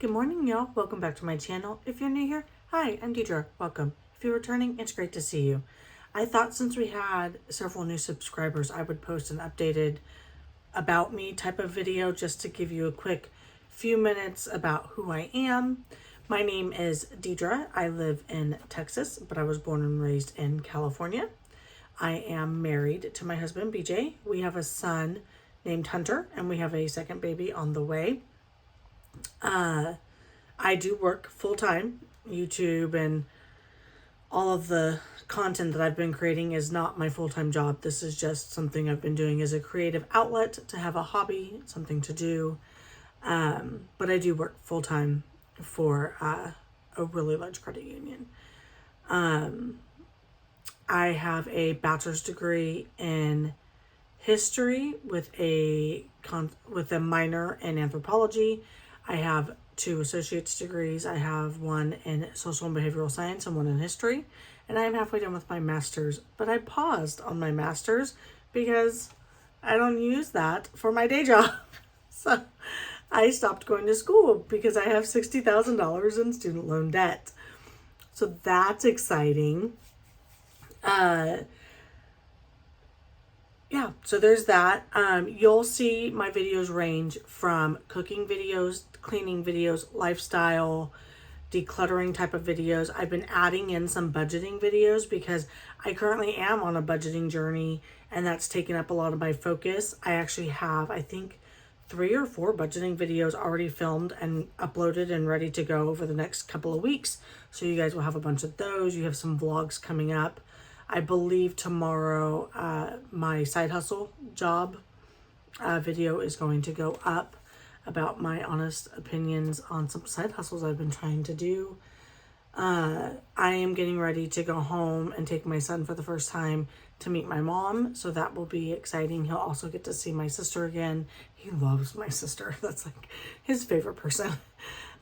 Good morning, y'all. Welcome back to my channel. If you're new here, hi, I'm Deidre. Welcome. If you're returning, it's great to see you. I thought since we had several new subscribers, I would post an updated about me type of video just to give you a quick few minutes about who I am. My name is Deidre. I live in Texas, but I was born and raised in California. I am married to my husband, BJ. We have a son named Hunter, and we have a second baby on the way. I do work full-time. YouTube and all of the content that I've been creating is not my full-time job. This is just something I've been doing as a creative outlet to have a hobby, something to do. But I do work full-time for a really large credit union. I have a bachelor's degree in history with a minor in anthropology. I have 2 associate's degrees. I have one in social and behavioral science and one in history. And I'm halfway done with my master's, but I paused on my master's because I don't use that for my day job. So I stopped going to school because I have $60,000 in student loan debt. So that's exciting. Yeah, so there's that. You'll see my videos range from cooking videos, cleaning videos, lifestyle, decluttering type of videos. I've been adding in some budgeting videos because I currently am on a budgeting journey and that's taken up a lot of my focus. I actually have, I think, 3 or 4 budgeting videos already filmed and uploaded and ready to go over the next couple of weeks. So you guys will have a bunch of those. You have some vlogs coming up. I believe tomorrow my side hustle job video is going to go up about my honest opinions on some side hustles I've been trying to do. I am getting ready to go home and take my son for the first time to meet my mom. So that will be exciting. He'll also get to see my sister again. He loves my sister. That's like his favorite person.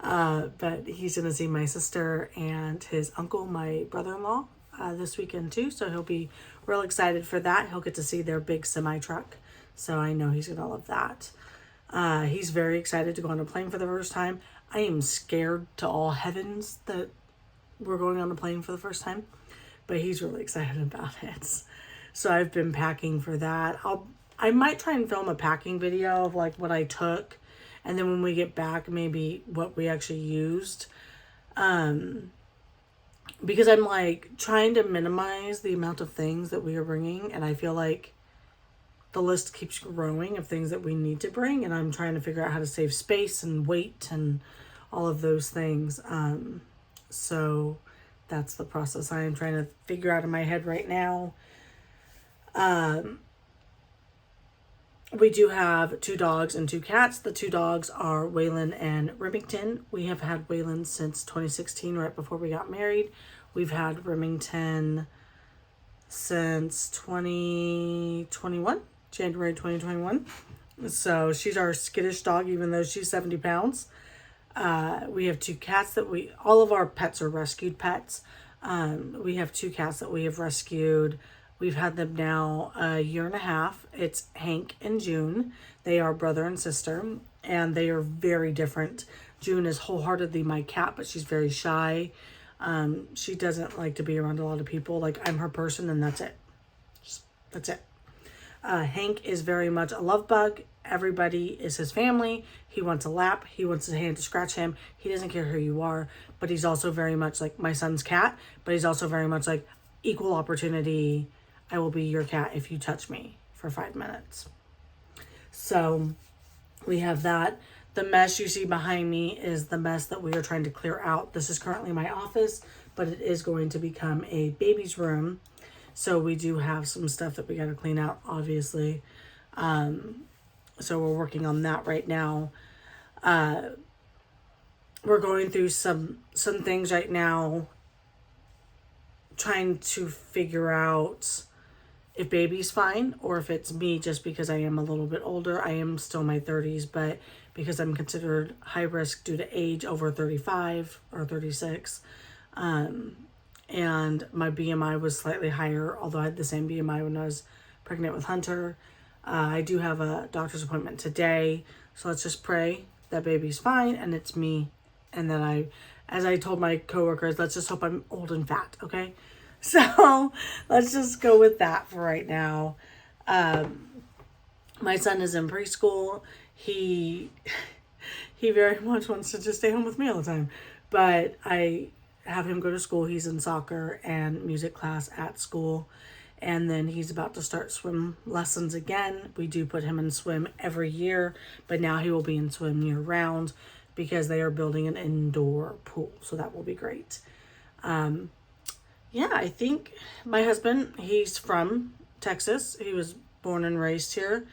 But he's going to see my sister and his uncle, my brother-in-law, this weekend too. So he'll be real excited for that. He'll get to see their big semi truck. So I know he's going to love that. He's very excited to go on a plane for the first time. I am scared to all heavens that we're going on a plane for the first time, but he's really excited about it. So I've been packing for that. I might try and film a packing video of like what I took, and then when we get back, maybe what we actually used. Because I'm like trying to minimize the amount of things that we are bringing, and I feel like the list keeps growing of things that we need to bring, and I'm trying to figure out how to save space and weight and all of those things. So that's the process I am trying to figure out in my head right now. We do have 2 dogs and 2 cats. The 2 dogs are Waylon and Remington. We have had Waylon since 2016, right before we got married. We've had Remington since 2021, January 2021. So she's our skittish dog, even though she's 70 pounds. We have 2 cats that all of our pets are rescued pets. We have 2 cats that we have rescued. We've had them now a year and a half. It's Hank and June. They are brother and sister, and they are very different. June is wholeheartedly my cat, but she's very shy. She doesn't like to be around a lot of people. Like, I'm her person, and that's it. That's it. Hank is very much a love bug. Everybody is his family. He wants a lap. He wants a hand to scratch him. He doesn't care who you are, but he's also very much like my son's cat, but he's also very much like equal opportunity. I will be your cat if you touch me for 5 minutes. So we have that. The mess you see behind me is the mess that we are trying to clear out. This is currently my office, but it is going to become a baby's room. So we do have some stuff that we got to clean out, obviously. So we're working on that right now. We're going through some things right now, trying to figure out if baby's fine or if it's me just because I am a little bit older. I am still in my 30s, but because I'm considered high risk due to age over 35 or 36. And my BMI was slightly higher, although I had the same BMI when I was pregnant with Hunter. I do have a doctor's appointment today, so let's just pray that baby's fine and it's me And then as I told my coworkers, let's just hope I'm old and fat, okay? So let's just go with that for right now. My son is in preschool. He very much wants to just stay home with me all the time. But I have him go to school. He's in soccer and music class at school. And then he's about to start swim lessons again. We do put him in swim every year, but now he will be in swim year round because they are building an indoor pool. So that will be great. Yeah, I think my husband, he's from Texas. He was born and raised here.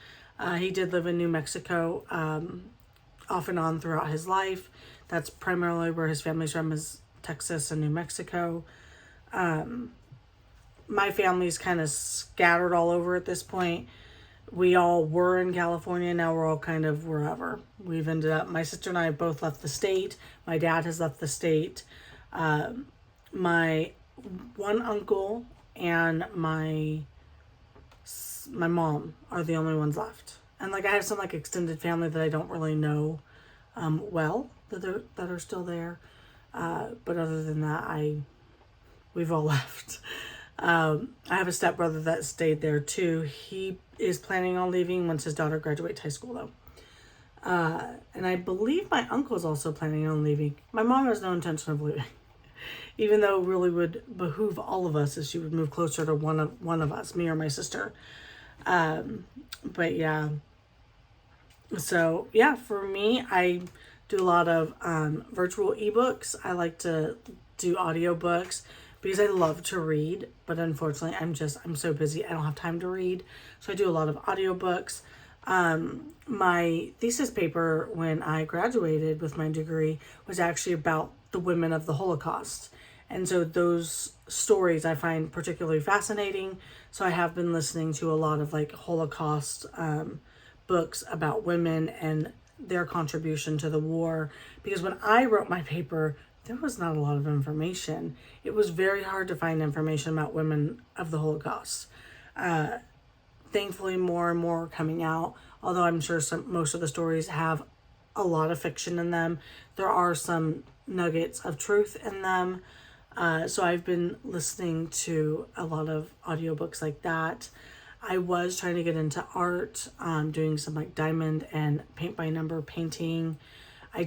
He did live in New Mexico off and on throughout his life. That's primarily where his family's from, is Texas and New Mexico. My family's kind of scattered all over at this point. We all were in California. Now we're all kind of wherever. We've ended up, my sister and I have both left the state. My dad has left the state. My one uncle and my mom are the only ones left. And like I have some like extended family that I don't really know well that are still there. But other than that, we've all left. I have a stepbrother that stayed there too. He is planning on leaving once his daughter graduates high school though. And I believe my uncle is also planning on leaving. My mom has no intention of leaving. Even though it really would behoove all of us if she would move closer to one of us, me or my sister. But yeah. So yeah, for me, I do a lot of virtual ebooks. I like to do audiobooks because I love to read, but unfortunately I'm so busy I don't have time to read. So I do a lot of audiobooks. My thesis paper when I graduated with my degree was actually about the women of the Holocaust. And so those stories I find particularly fascinating. So I have been listening to a lot of like Holocaust books about women and their contribution to the war. Because when I wrote my paper, there was not a lot of information. It was very hard to find information about women of the Holocaust. Thankfully, more and more are coming out. Although I'm sure most of the stories have a lot of fiction in them, there are some nuggets of truth in them. So I've been listening to a lot of audiobooks like that. I was trying to get into art, doing some like diamond and paint by number painting. I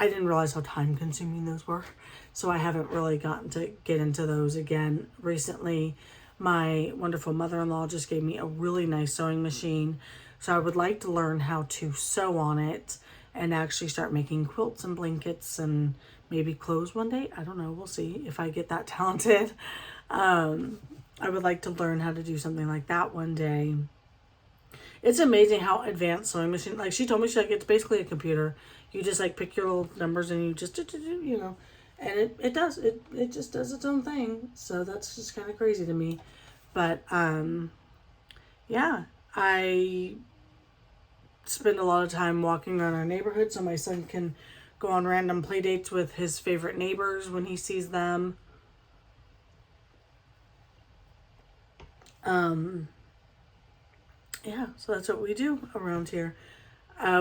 didn't realize how time consuming those were. So I haven't really gotten to get into those again recently. My wonderful mother-in-law just gave me a really nice sewing machine. So I would like to learn how to sew on it and actually start making quilts and blankets and maybe clothes one day. I don't know. We'll see if I get that talented. I would like to learn how to do something like that one day. It's amazing how advanced sewing machine, like she told me, she's like, it's basically a computer. You just like pick your little numbers and you just, you know, and it just does its own thing. So that's just kind of crazy to me. But, yeah, I spend a lot of time walking around our neighborhood so my son can go on random play dates with his favorite neighbors when he sees them. Yeah, so that's what we do around here.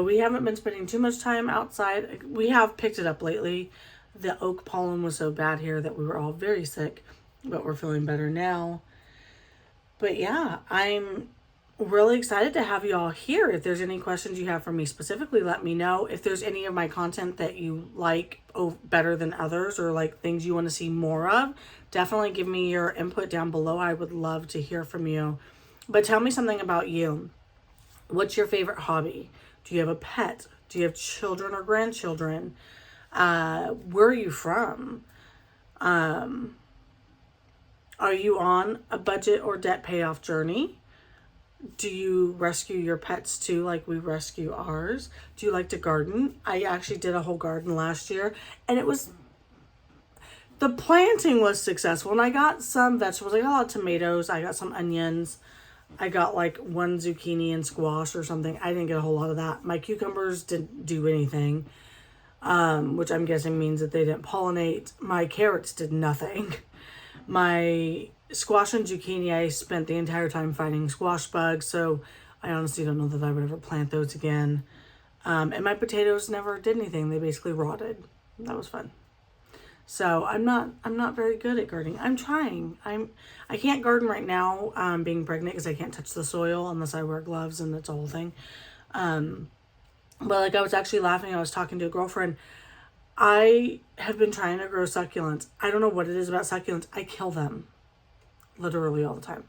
We haven't been spending too much time outside. We have picked it up lately. The oak pollen was so bad here that we were all very sick, but we're feeling better now. But yeah, I'm really excited to have you all here. If there's any questions you have for me specifically, let me know. If there's any of my content that you like better than others or like things you want to see more of, definitely give me your input down below. I would love to hear from you. But tell me something about you. What's your favorite hobby? Do you have a pet? Do you have children or grandchildren? Where are you from? Are you on a budget or debt payoff journey? Do you rescue your pets too, like we rescue ours? Do you like to garden? I actually did a whole garden last year, and the planting was successful, and I got some vegetables. I got a lot of tomatoes. I got some onions. I got like one zucchini and squash or something. I didn't get a whole lot of that. My cucumbers didn't do anything, which I'm guessing means that they didn't pollinate. My carrots did nothing. My squash and zucchini, I spent the entire time fighting squash bugs, so I honestly don't know that I would ever plant those again. And my potatoes never did anything. They basically rotted. That was fun. So I'm not very good at gardening. I'm trying. I can't garden right now, being pregnant, because I can't touch the soil unless I wear gloves, and it's a whole thing. But like, I was actually laughing. I was talking to a girlfriend. I have been trying to grow succulents. I don't know what it is about succulents. I kill them literally all the time.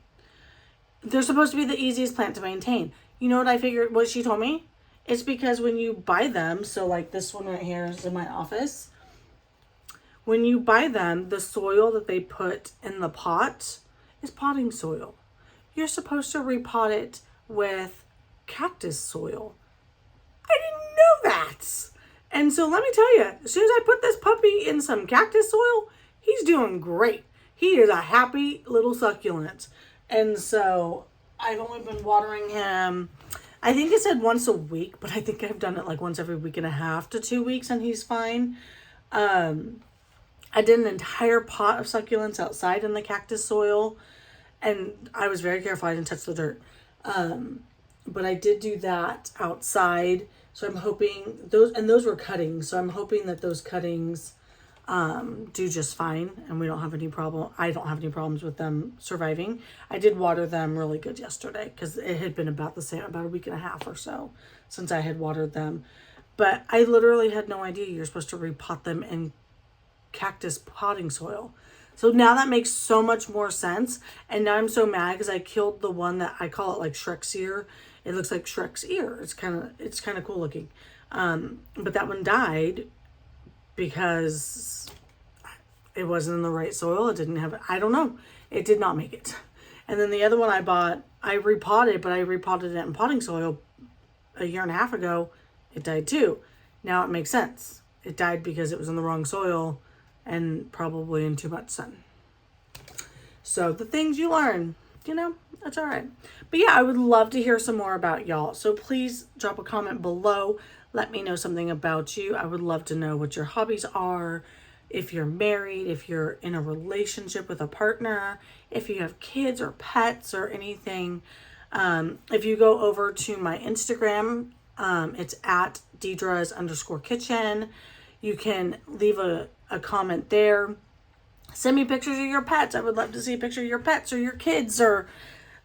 They're supposed to be the easiest plant to maintain. You know what I figured, what she told me? It's because when you buy them, so like this one right here is in my office. When you buy them, the soil that they put in the pot is potting soil. You're supposed to repot it with cactus soil. I didn't know that. And so let me tell you, as soon as I put this puppy in some cactus soil, he's doing great. He is a happy little succulent. And so I've only been watering him, I think it said once a week, but I think I've done it like once every week and a half to 2 weeks, and he's fine. I did an entire pot of succulents outside in the cactus soil, and I was very careful. I didn't touch the dirt. But I did do that outside. So I'm hoping those were cuttings. So I'm hoping that those cuttings do just fine, and we don't have any problem. I don't have any problems with them surviving. I did water them really good yesterday, because it had been about the same, about a week and a half or so since I had watered them. But I literally had no idea you're supposed to repot them in cactus potting soil. So now that makes so much more sense. And now I'm so mad because I killed the one that I call it like Shrek's ear. It looks like Shrek's ear. It's kind of cool looking. But that one died because it wasn't in the right soil. It didn't have, I don't know. It did not make it. And then the other one I bought, I repotted, but I repotted it in potting soil a year and a half ago. It died too. Now it makes sense. It died because it was in the wrong soil and probably in too much sun. So the things you learn, that's all right. But yeah, I would love to hear some more about y'all. So please drop a comment below. Let me know something about you. I would love to know what your hobbies are. If you're married, if you're in a relationship with a partner, if you have kids or pets or anything. If you go over to my Instagram, it's at Deidras_kitchen. You can leave a comment there. Send me pictures of your pets. I would love to see a picture of your pets or your kids, or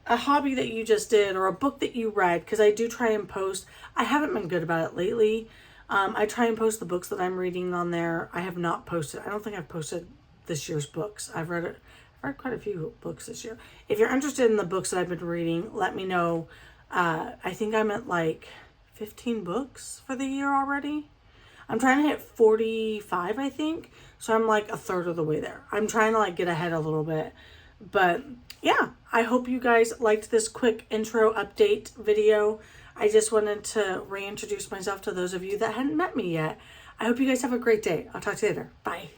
a hobby that you just did, or a book that you read, because I do try and post. I haven't been good about it lately. I try and post the books that I'm reading on there. I have not posted. I don't think I've posted this year's books. I've read quite a few books this year. If you're interested in the books that I've been reading, let me know. I think I'm at like 15 books for the year already. I'm trying to hit 45, I think. So I'm like a third of the way there. I'm trying to like get ahead a little bit. But yeah, I hope you guys liked this quick intro update video. I just wanted to reintroduce myself to those of you that hadn't met me yet. I hope you guys have a great day. I'll talk to you later. Bye.